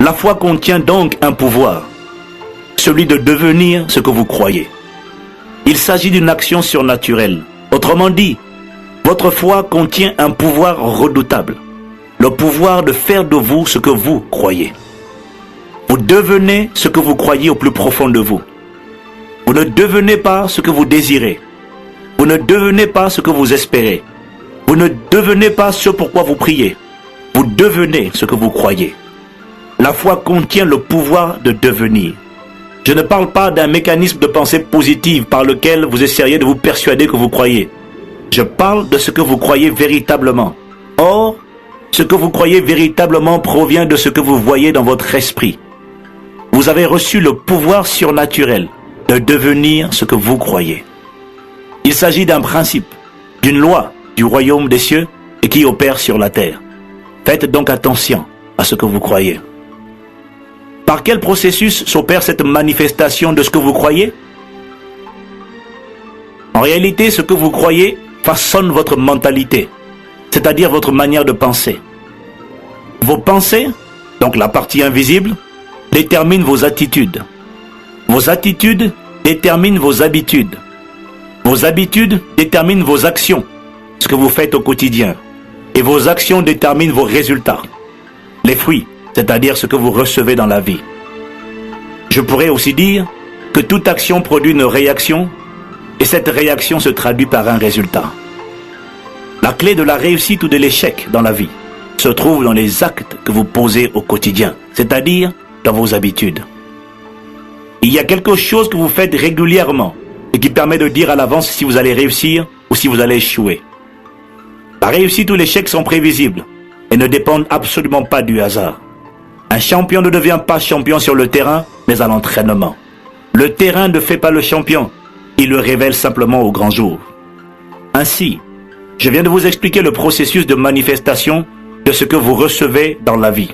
La foi contient donc un pouvoir, celui de devenir ce que vous croyez. Il s'agit d'une action surnaturelle. Autrement dit, votre foi contient un pouvoir redoutable, le pouvoir de faire de vous ce que vous croyez. Vous devenez ce que vous croyez au plus profond de vous. Vous ne devenez pas ce que vous désirez. Vous ne devenez pas ce que vous espérez. Vous ne devenez pas ce pourquoi vous priez. Vous devenez ce que vous croyez. La foi contient le pouvoir de devenir. Je ne parle pas d'un mécanisme de pensée positive par lequel vous essayeriez de vous persuader que vous croyez. Je parle de ce que vous croyez véritablement. Or, ce que vous croyez véritablement provient de ce que vous voyez dans votre esprit. Vous avez reçu le pouvoir surnaturel de devenir ce que vous croyez. Il s'agit d'un principe, d'une loi du royaume des cieux et qui opère sur la terre. Faites donc attention à ce que vous croyez. Par quel processus s'opère cette manifestation de ce que vous croyez? En réalité, ce que vous croyez façonne votre mentalité, c'est-à-dire votre manière de penser. Vos pensées, donc la partie invisible, déterminent vos attitudes. Vos attitudes déterminent vos habitudes. Vos habitudes déterminent vos actions, ce que vous faites au quotidien. Et vos actions déterminent vos résultats, les fruits, c'est-à-dire ce que vous recevez dans la vie. Je pourrais aussi dire que toute action produit une réaction et cette réaction se traduit par un résultat. La clé de la réussite ou de l'échec dans la vie se trouve dans les actes que vous posez au quotidien, c'est-à-dire dans vos habitudes. Il y a quelque chose que vous faites régulièrement et qui permet de dire à l'avance si vous allez réussir ou si vous allez échouer. La réussite ou l'échec sont prévisibles et ne dépendent absolument pas du hasard. Un champion ne devient pas champion sur le terrain, mais à l'entraînement. Le terrain ne fait pas le champion, il le révèle simplement au grand jour. Ainsi, je viens de vous expliquer le processus de manifestation de ce que vous recevez dans la vie.